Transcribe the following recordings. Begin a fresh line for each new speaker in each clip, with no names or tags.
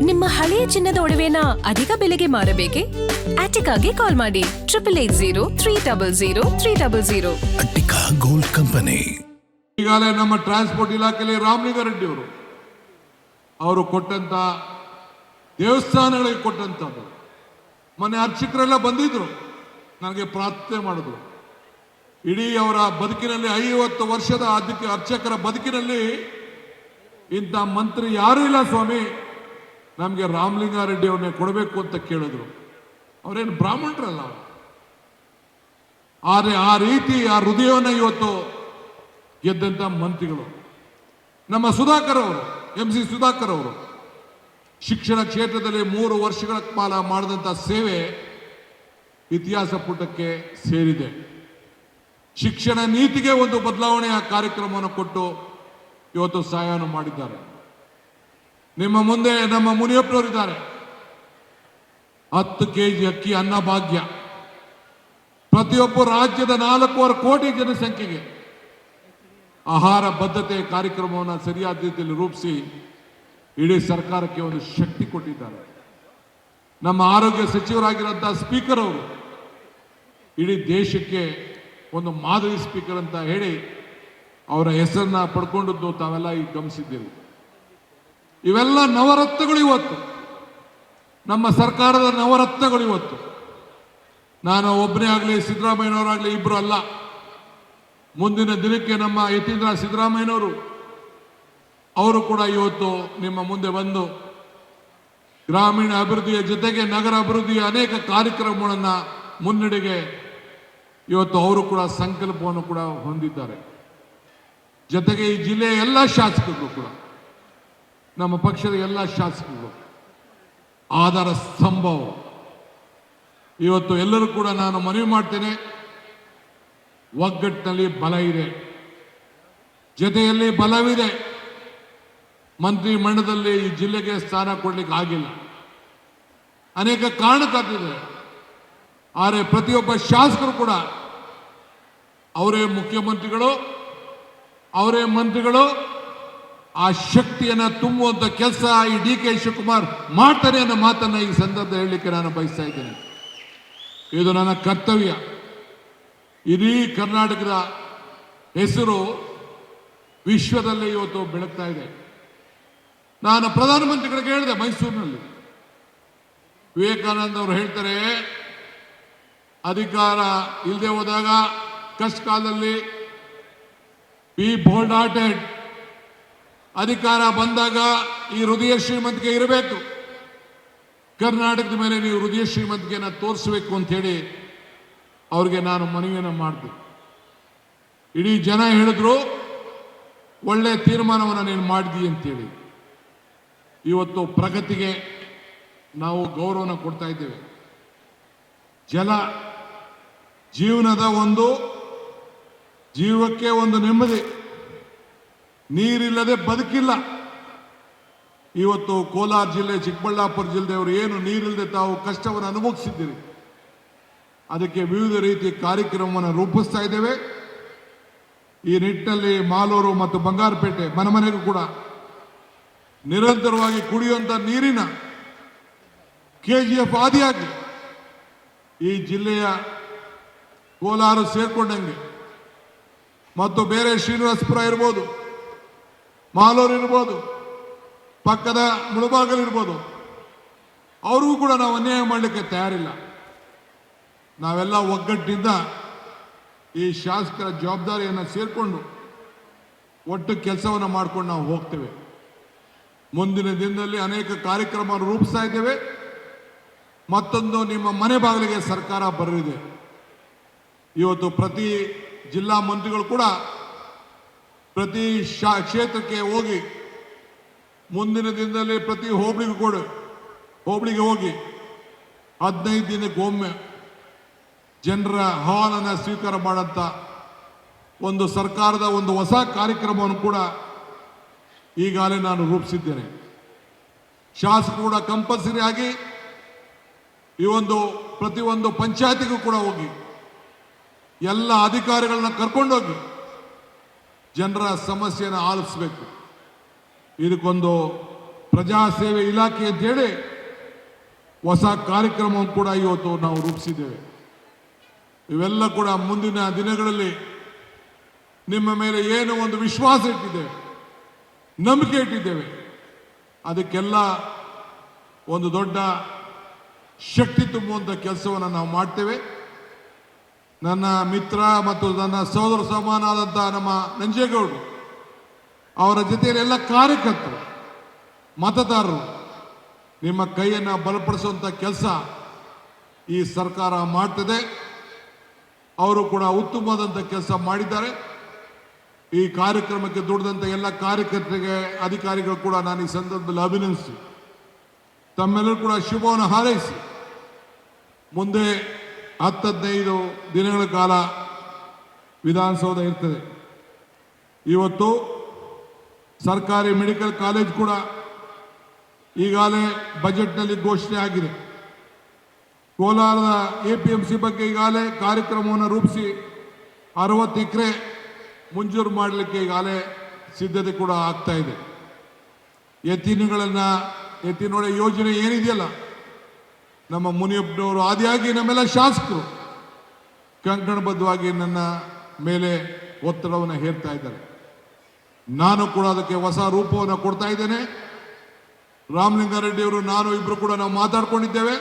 ನಿಮ್ಮ ಹಳೆಯ ಚಿನ್ನದ ಒಡವೆನ ಅಧಿಕ ಬೆಲೆಗೆ ಮಾರಬೇಕೆ? ಆಟಿಕಾಗೆ ಕಾಲ್ ಮಾಡಿ 8880
ಅಟ್ಟಿಕಾ ಗೋಲ್ಡ್ ಕಂಪನಿ.
ಈಗಾಗಲೇ ನಮ್ಮ ಟ್ರಾನ್ಸ್ಪೋರ್ಟ್ ಇಲಾಖೆಯಲ್ಲಿ ರಾಮಲಿಂಗಾರೆಡ್ಡಿ ಅವರು ಕೊಟ್ಟಂತ ದೇವಸ್ಥಾನಗಳಿಗೆ ಕೊಟ್ಟಂತದ್ದು. ಮೊನ್ನೆ ಅರ್ಚಕರೆಲ್ಲ ಬಂದಿದ್ರು, ನನಗೆ ಪ್ರಾರ್ಥನೆ ಮಾಡಿದ್ರು. ಇಡೀ ಅವರ ಬದುಕಿನಲ್ಲಿ 50 ವರ್ಷದ ಅರ್ಚಕರ ಬದುಕಿನಲ್ಲಿ ಇಂಥ ಮಂತ್ರಿ ಯಾರೂ ಇಲ್ಲ ಸ್ವಾಮಿ, ನಮಗೆ ರಾಮಲಿಂಗಾರೆಡ್ಡಿ ಅವ್ರನ್ನೇ ಕೊಡಬೇಕು ಅಂತ ಕೇಳಿದ್ರು. ಅವರೇನು ಬ್ರಾಹ್ಮಣರಲ್ಲ, ಆದರೆ ಆ ರೀತಿ ಆ ಹೃದಯವನ್ನು ಇವತ್ತು ಗೆದ್ದಂಥ ಮಂತ್ರಿಗಳು. ನಮ್ಮ ಸುಧಾಕರ್ ಅವರು, MC ಸುಧಾಕರ್ ಅವರು ಶಿಕ್ಷಣ ಕ್ಷೇತ್ರದಲ್ಲಿ 3 ವರ್ಷಗಳ ಕಾಲ ಮಾಡಿದಂಥ ಸೇವೆ ಇತಿಹಾಸ ಪುಟಕ್ಕೆ ಸೇರಿದೆ. ಶಿಕ್ಷಣ ನೀತಿಗೆ ಒಂದು ಬದಲಾವಣೆಯ ಕಾರ್ಯಕ್ರಮವನ್ನು ಕೊಟ್ಟು ಇವತ್ತು ಸಹಾಯವನ್ನು ಮಾಡಿದ್ದಾರೆ. ನಿಮ್ಮ ಮುಂದೆ ನಮ್ಮ ಮುನಿಯಪ್ಪನವರಿದ್ದಾರೆ. 10 kg ಅಕ್ಕಿ ಅನ್ನಭಾಗ್ಯ, ಪ್ರತಿಯೊಬ್ಬ ರಾಜ್ಯದ 4.25 ಕೋಟಿ ಜನಸಂಖ್ಯೆಗೆ ಆಹಾರ ಬದ್ಧತೆ ಕಾರ್ಯಕ್ರಮವನ್ನು ಸರಿಯಾದ ರೀತಿಯಲ್ಲಿ ರೂಪಿಸಿ ಇಡೀ ಸರ್ಕಾರಕ್ಕೆ ಒಂದು ಶಕ್ತಿ ಕೊಟ್ಟಿದ್ದಾರೆ. ನಮ್ಮ ಆರೋಗ್ಯ ಸಚಿವರಾಗಿರುವಂತಹ ಸ್ಪೀಕರ್ ಅವರು ಇಡೀ ದೇಶಕ್ಕೆ ಒಂದು ಮಾದರಿ ಸ್ಪೀಕರ್ ಅಂತ ಹೇಳಿ ಅವರ ಹೆಸರನ್ನ ಪಡ್ಕೊಂಡದ್ದು ತಾವೆಲ್ಲ ಈಗ ಗಮನಿಸಿದ್ದೀರಿ. ಇವೆಲ್ಲ ನವರತ್ನಗಳು ಇವತ್ತು, ನಮ್ಮ ಸರ್ಕಾರದ ನವರತ್ನಗಳು ಇವತ್ತು. ನಾನು ಒಬ್ಬನೇ ಆಗಲಿ, ಸಿದ್ದರಾಮಯ್ಯನವರಾಗಲಿ ಇಬ್ಬರು ಅಲ್ಲ. ಮುಂದಿನ ದಿನಕ್ಕೆ ನಮ್ಮ ಯತೀಂದ್ರ ಸಿದ್ದರಾಮಯ್ಯನವರು ಅವರು ಕೂಡ ಇವತ್ತು ನಿಮ್ಮ ಮುಂದೆ ಬಂದು ಗ್ರಾಮೀಣ ಅಭಿವೃದ್ಧಿಯ ಜೊತೆಗೆ ನಗರ ಅಭಿವೃದ್ಧಿಯ ಅನೇಕ ಕಾರ್ಯಕ್ರಮಗಳನ್ನು ಮುನ್ನಡೆಗೆ ಇವತ್ತು ಅವರು ಕೂಡ ಸಂಕಲ್ಪವನ್ನು ಕೂಡ ಹೊಂದಿದ್ದಾರೆ. ಜೊತೆಗೆ ಈ ಜಿಲ್ಲೆಯ ಎಲ್ಲ ಶಾಸಕರು ಕೂಡ, ನಮ್ಮ ಪಕ್ಷದ ಎಲ್ಲ ಶಾಸಕರು ಆಧಾರ ಸ್ತಂಭ. ಇವತ್ತು ಎಲ್ಲರೂ ಕೂಡ ನಾನು ಮನವಿ ಮಾಡ್ತೇನೆ, ಒಗ್ಗಟ್ಟಿನಲ್ಲಿ ಬಲ ಇದೆ, ಜೊತೆಯಲ್ಲಿ ಬಲವಿದೆ. ಮಂತ್ರಿ ಮಂಡಲದಲ್ಲಿ ಈ ಜಿಲ್ಲೆಗೆ ಸ್ಥಾನ ಕೊಡ್ಲಿಕ್ಕೆ ಆಗಿಲ್ಲ, ಅನೇಕ ಕಾರಣಕ್ಕಾಗ್ತಿದೆ. ಆದರೆ ಪ್ರತಿಯೊಬ್ಬ ಶಾಸಕರು ಕೂಡ ಅವರೇ ಮುಖ್ಯಮಂತ್ರಿಗಳು, ಅವರೇ ಮಂತ್ರಿಗಳು, ಆ ಶಕ್ತಿಯನ್ನು ತುಂಬುವಂತ ಕೆಲಸ ಈ DK ಶಿವಕುಮಾರ್ ಮಾಡ್ತಾರೆ ಅನ್ನೋ ಮಾತನ್ನ ಈ ಸಂದರ್ಭದಲ್ಲಿ ಹೇಳಲಿಕ್ಕೆ ನಾನು ಬಯಸ್ತಾ ಇದ್ದೇನೆ. ಇದು ನನ್ನ ಕರ್ತವ್ಯ. ಇಡೀ ಕರ್ನಾಟಕದ ಹೆಸರು ವಿಶ್ವದಲ್ಲಿ ಇವತ್ತು ಬೆಳಗ್ತಾ ಇದೆ. ನಾನು ಪ್ರಧಾನಮಂತ್ರಿಗಳಿಗೆ ಹೇಳಿದೆ ಮೈಸೂರಿನಲ್ಲಿ, ವಿವೇಕಾನಂದ ಅವರು ಹೇಳ್ತಾರೆ, ಅಧಿಕಾರ ಇಲ್ಲದೆ ಹೋದಾಗ ಕಷ್ಟ ಕಾಲದಲ್ಲಿ ಬಿ ಬೋಲ್ಡ್ ಹಾರ್ಟೆಡ್, ಅಧಿಕಾರ ಬಂದಾಗ ಈ ಹೃದಯ ಶ್ರೀಮಂತಿಕೆ ಇರಬೇಕು, ಕರ್ನಾಟಕದ ಮೇಲೆ ನೀವು ಹೃದಯ ಶ್ರೀಮಂತಿಕೆಯನ್ನು ತೋರಿಸಬೇಕು ಅಂತ ಹೇಳಿ ಅವ್ರಿಗೆ ನಾನು ಮನವಿಯನ್ನು ಮಾಡಿದೆ. ಇಡೀ ಜನ ಹೇಳಿದ್ರು ಒಳ್ಳೆ ತೀರ್ಮಾನವನ್ನು ನೀನು ಮಾಡಿದಿ ಅಂತೇಳಿ. ಇವತ್ತು ಪ್ರಗತಿಗೆ ನಾವು ಗೌರವನ ಕೊಡ್ತಾ ಇದ್ದೇವೆ. ಜಲ ಜೀವನದ ಒಂದು, ಜೀವಕ್ಕೆ ಒಂದು ನೆಮ್ಮದಿ. ನೀರಿಲ್ಲದೆ ಬದುಕಿಲ್ಲ. ಇವತ್ತು ಕೋಲಾರ ಜಿಲ್ಲೆ, ಚಿಕ್ಕಬಳ್ಳಾಪುರ ಜಿಲ್ಲೆಯವರು ಏನು ನೀರಿಲ್ಲದೆ ತಾವು ಕಷ್ಟವನ್ನು ಅನುಭವಿಸಿದ್ದೀರಿ, ಅದಕ್ಕೆ ವಿವಿಧ ರೀತಿಯ ಕಾರ್ಯಕ್ರಮವನ್ನು ರೂಪಿಸ್ತಾ ಇದ್ದೇವೆ. ಈ ನಿಟ್ಟಿನಲ್ಲಿ ಮಾಲೂರು ಮತ್ತು ಬಂಗಾರಪೇಟೆ ಮನೆಗೂ ಕೂಡ ನಿರಂತರವಾಗಿ ಕುಡಿಯುವಂಥ ನೀರಿನ KGF ಆದಿಯಾಗಿ ಈ ಜಿಲ್ಲೆಯ ಕೋಲಾರ ಸೇರ್ಕೊಂಡಂಗೆ ಮತ್ತು ಬೇರೆ ಶ್ರೀನಿವಾಸಪುರ ಇರ್ಬೋದು, ಮಾಲೂರು ಇರ್ಬೋದು, ಪಕ್ಕದ ಮುಳಬಾಗಲ್ ಇರ್ಬೋದು, ಅವ್ರಿಗೂ ಕೂಡ ನಾವು ಅನ್ಯಾಯ ಮಾಡಲಿಕ್ಕೆ ತಯಾರಿಲ್ಲ. ನಾವೆಲ್ಲ ಒಗ್ಗಟ್ಟಿನಿಂದ ಈ ಶಾಸಕರ ಜವಾಬ್ದಾರಿಯನ್ನು ಸೇರಿಕೊಂಡು ಒಟ್ಟು ಕೆಲಸವನ್ನು ಮಾಡ್ಕೊಂಡು ನಾವು ಹೋಗ್ತೇವೆ. ಮುಂದಿನ ದಿನದಲ್ಲಿ ಅನೇಕ ಕಾರ್ಯಕ್ರಮ ರೂಪಿಸ್ತಾ ಇದ್ದೇವೆ. ಮತ್ತೊಂದು, ನಿಮ್ಮ ಮನೆ ಬಾಗಿಲಿಗೆ ಸರ್ಕಾರ ಬರಲಿದೆ. ಇವತ್ತು ಪ್ರತಿ ಜಿಲ್ಲಾ ಮಂತ್ರಿಗಳು ಕೂಡ ಪ್ರತಿ ಕ್ಷೇತ್ರಕ್ಕೆ ಹೋಗಿ, ಮುಂದಿನ ದಿನದಲ್ಲಿ ಪ್ರತಿ ಹೋಬಳಿಗೆ ಹೋಗಿ 15 ದಿನಕ್ಕೆ ಒಮ್ಮೆ ಜನರ ಅಹವಾಲನ್ನು ಸ್ವೀಕಾರ ಮಾಡಂತ ಒಂದು ಸರ್ಕಾರದ ಒಂದು ಹೊಸ ಕಾರ್ಯಕ್ರಮವನ್ನು ಕೂಡ ಈಗಾಗಲೇ ನಾನು ರೂಪಿಸಿದ್ದೇನೆ. ಶಾಸಕರು ಕೂಡ ಕಂಪಲ್ಸರಿ ಆಗಿ ಈ ಒಂದು ಪ್ರತಿಯೊಂದು ಪಂಚಾಯತಿಗೂ ಕೂಡ ಹೋಗಿ ಎಲ್ಲ ಅಧಿಕಾರಿಗಳನ್ನ ಕರ್ಕೊಂಡೋಗಿ ಜನರ ಸಮಸ್ಯೆಯನ್ನು ಆಲಿಸಬೇಕು. ಇದಕ್ಕೊಂದು ಪ್ರಜಾಸೇವೆ ಇಲಾಖೆ ಅಂತೇಳಿ ಹೊಸ ಕಾರ್ಯಕ್ರಮವನ್ನು ಕೂಡ ಇವತ್ತು ನಾವು ರೂಪಿಸಿದ್ದೇವೆ. ಇವೆಲ್ಲ ಕೂಡ ಮುಂದಿನ ದಿನಗಳಲ್ಲಿ ನಿಮ್ಮ ಮೇಲೆ ಏನು ಒಂದು ವಿಶ್ವಾಸ ಇಟ್ಟಿದ್ದೇವೆ, ನಂಬಿಕೆ ಇಟ್ಟಿದ್ದೇವೆ, ಅದಕ್ಕೆಲ್ಲ ಒಂದು ದೊಡ್ಡ ಶಕ್ತಿ ತುಂಬುವಂಥ ಕೆಲಸವನ್ನು ನಾವು ಮಾಡ್ತೇವೆ. ನನ್ನ ಮಿತ್ರ ಮತ್ತು ನನ್ನ ಸೋದರ ಸಮಾನಾದಂಥ ನಮ್ಮ ನಂಜೇಗೌಡರು ಅವರ ಜೊತೆಯಲ್ಲಿ ಎಲ್ಲ ಕಾರ್ಯಕರ್ತರು, ಮತದಾರರು ನಿಮ್ಮ ಕೈಯನ್ನು ಬಲಪಡಿಸುವಂಥ ಕೆಲಸ ಈ ಸರ್ಕಾರ ಮಾಡ್ತದೆ. ಅವರು ಕೂಡ ಉತ್ತಮವಾದಂಥ ಕೆಲಸ ಮಾಡಿದ್ದಾರೆ. ಈ ಕಾರ್ಯಕ್ರಮಕ್ಕೆ ದುಡಿದಂಥ ಎಲ್ಲ ಕಾರ್ಯಕರ್ತರಿಗೆ, ಅಧಿಕಾರಿಗಳು ಕೂಡ ನಾನು ಈ ಸಂದರ್ಭದಲ್ಲಿ ಅಭಿನಂದಿಸಿ ತಮ್ಮೆಲ್ಲರೂ ಕೂಡ ಶುಭವನ್ನು ಹಾರೈಸಿ ಮುಂದೆ 10-15 ದಿನಗಳ ಕಾಲ ವಿಧಾನಸೌಧ ಇರ್ತದೆ. ಇವತ್ತು ಸರ್ಕಾರಿ ಮೆಡಿಕಲ್ ಕಾಲೇಜ್ ಕೂಡ ಈಗಾಗಲೇ ಬಜೆಟ್ನಲ್ಲಿ ಘೋಷಣೆ ಆಗಿದೆ. ಕೋಲಾರದ APMC ಬಗ್ಗೆ ಈಗಾಗಲೇ ಕಾರ್ಯಕ್ರಮವನ್ನು ರೂಪಿಸಿ 60 ಎಕರೆ ಮಂಜೂರು ಮಾಡಲಿಕ್ಕೆ ಈಗಾಗಲೇ ಸಿದ್ಧತೆ ಕೂಡ ಆಗ್ತಾ ಇದೆ. ಎತ್ತಿನೊಳೆ ಯೋಜನೆ ಏನಿದೆಯಲ್ಲ, ನಮ್ಮ ಮುನಿಯಪ್ಪನವರು ಆದಿಯಾಗಿ ನಮ್ಮೆಲ್ಲ ಶಾಸಕರು ಕಂಕಣಬದ್ಧವಾಗಿ ನನ್ನ ಮೇಲೆ ಒತ್ತಡವನ್ನು ಹೇರ್ತಾ ಇದ್ದಾರೆ. ನಾನು ಕೂಡ ಅದಕ್ಕೆ ಹೊಸ ರೂಪವನ್ನು ಕೊಡ್ತಾ ಇದ್ದೇನೆ. ರಾಮಲಿಂಗಾರೆಡ್ಡಿ ಅವರು ನಾನು ಇಬ್ರು ಕೂಡ ನಾವು ಮಾತಾಡ್ಕೊಂಡಿದ್ದೇವೆ.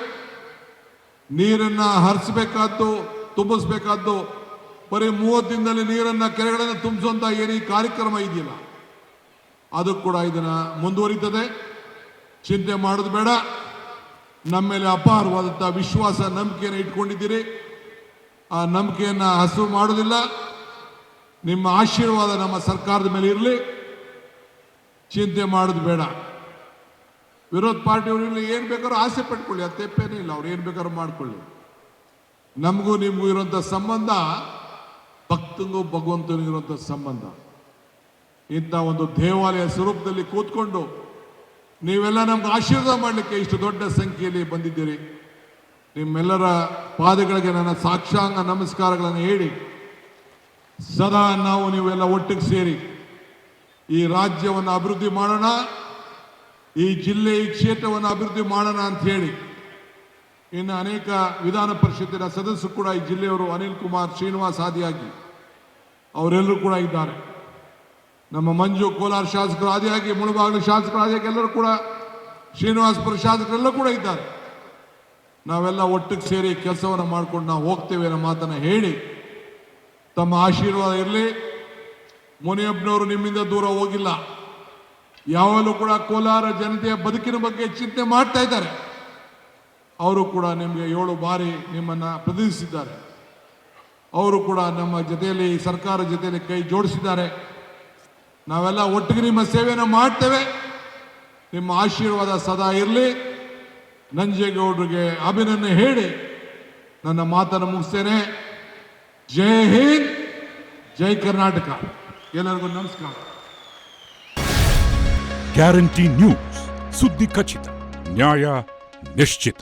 ನೀರನ್ನು ಹರಿಸಬೇಕಾದ್ದು, ತುಂಬಿಸ್ಬೇಕಾದ್ದು, ಬರೀ 30 ದಿನದಲ್ಲಿ ನೀರನ್ನು ಕೆರೆಗಳನ್ನು ತುಂಬಿಸುವಂತ ಏನು ಈ ಕಾರ್ಯಕ್ರಮ ಇದೆಯಲ್ಲ, ಅದು ಕೂಡ ಇದನ್ನ ಮುಂದುವರಿತದೆ. ಚಿಂತೆ ಮಾಡೋದು ಬೇಡ. ನಮ್ಮ ಮೇಲೆ ಅಪಾರವಾದಂಥ ವಿಶ್ವಾಸ, ನಂಬಿಕೆಯನ್ನು ಇಟ್ಕೊಂಡಿದ್ದೀರಿ. ಆ ನಂಬಿಕೆಯನ್ನು ಹಸಿರು ಮಾಡೋದಿಲ್ಲ. ನಿಮ್ಮ ಆಶೀರ್ವಾದ ನಮ್ಮ ಸರ್ಕಾರದ ಮೇಲೆ ಇರಲಿ. ಚಿಂತೆ ಮಾಡೋದು ಬೇಡ. ವಿರೋಧ ಪಾರ್ಟಿಯವರು ಏನು ಬೇಕಾದ್ರೂ ಆಸೆ ಪಟ್ಕೊಳ್ಳಿ, ಅದು ತಪ್ಪೇನೇ ಇಲ್ಲ. ಅವ್ರು ಏನು ಬೇಕಾದ್ರೂ ಮಾಡ್ಕೊಳ್ಳಿ. ನಮಗೂ ನಿಮಗೂ ಇರುವಂಥ ಸಂಬಂಧ ಭಕ್ತಂಗೂ ಭಗವಂತನಿಗೂ ಇರುವಂಥ ಸಂಬಂಧ. ಇಂಥ ಒಂದು ದೇವಾಲಯ ಸ್ವರೂಪದಲ್ಲಿ ಕೂತ್ಕೊಂಡು ನೀವೆಲ್ಲ ನಮ್ಗೆ ಆಶೀರ್ವಾದ ಮಾಡಲಿಕ್ಕೆ ಇಷ್ಟು ದೊಡ್ಡ ಸಂಖ್ಯೆಯಲ್ಲಿ ಬಂದಿದ್ದೀರಿ. ನಿಮ್ಮೆಲ್ಲರ ಪಾದಗಳಿಗೆ ನನ್ನ ಸಾಕ್ಷಾಂಗ ನಮಸ್ಕಾರಗಳನ್ನು ಹೇಳಿ, ಸದಾ ನಾವು ನೀವೆಲ್ಲ ಒಟ್ಟಿಗೆ ಸೇರಿ ಈ ರಾಜ್ಯವನ್ನು ಅಭಿವೃದ್ಧಿ ಮಾಡೋಣ, ಈ ಜಿಲ್ಲೆ, ಈ ಕ್ಷೇತ್ರವನ್ನು ಅಭಿವೃದ್ಧಿ ಮಾಡೋಣ ಅಂತ ಹೇಳಿ ಇನ್ನು ಅನೇಕ ವಿಧಾನ ಪರಿಷತ್ತಿನ ಸದಸ್ಯರು ಕೂಡ ಈ ಜಿಲ್ಲೆಯವರು, ಅನಿಲ್ ಕುಮಾರ್, ಶ್ರೀನಿವಾಸ್ ಆದಿಯಾಗಿ ಅವರೆಲ್ಲರೂ ಕೂಡ ಇದ್ದಾರೆ. ನಮ್ಮ ಮಂಜು ಕೋಲಾರ ಶಾಸಕರು ಆದಿಯಾಗಿ, ಮುಳಬಾಗಿಲು ಶಾಸಕರು ಆದಿಯಾಗಿ ಎಲ್ಲರೂ ಕೂಡ, ಶ್ರೀನಿವಾಸಪುರ ಶಾಸಕರೆಲ್ಲ ಕೂಡ ಇದ್ದಾರೆ. ನಾವೆಲ್ಲ ಒಟ್ಟಿಗೆ ಸೇರಿ ಕೆಲಸವನ್ನು ಮಾಡ್ಕೊಂಡು ನಾವು ಹೋಗ್ತೇವೆ ಅನ್ನೋ ಮಾತನ್ನು ಹೇಳಿ ತಮ್ಮ ಆಶೀರ್ವಾದ ಇರಲಿ. ಮುನಿಯಪ್ಪನವರು ನಿಮ್ಮಿಂದ ದೂರ ಹೋಗಿಲ್ಲ. ಯಾವಾಗಲೂ ಕೂಡ ಕೋಲಾರ ಜನತೆಯ ಬದುಕಿನ ಬಗ್ಗೆ ಚಿಂತೆ ಮಾಡ್ತಾ ಇದ್ದಾರೆ. ಅವರು ಕೂಡ ನಿಮಗೆ 7 ಬಾರಿ ನಿಮ್ಮನ್ನು ಪ್ರತಿನಿಧಿಸಿದ್ದಾರೆ. ಅವರು ಕೂಡ ನಮ್ಮ ಜೊತೆಯಲ್ಲಿ, ಸರ್ಕಾರ ಜೊತೆಯಲ್ಲಿ ಕೈ ಜೋಡಿಸಿದ್ದಾರೆ. ನಾವೆಲ್ಲ ಒಟ್ಟಿಗೆ ನಿಮ್ಮ ಸೇವೆಯನ್ನು ಮಾಡ್ತೇವೆ. ನಿಮ್ಮ ಆಶೀರ್ವಾದ ಸದಾ ಇರಲಿ. ನಂಜೇಗೌಡರಿಗೆ ಅಭಿನಂದನೆ ಹೇಳಿ ನನ್ನ ಮಾತನ್ನು ಮುಗಿಸ್ತೇನೆ. ಜೈ ಹಿಂದ್, ಜೈ ಕರ್ನಾಟಕ. ಎಲ್ಲರಿಗೂ ನಮಸ್ಕಾರ.
ಗ್ಯಾರಂಟಿ ನ್ಯೂಸ್, ಸುದ್ದಿ ಖಚಿತ, ನ್ಯಾಯ ನಿಶ್ಚಿತ.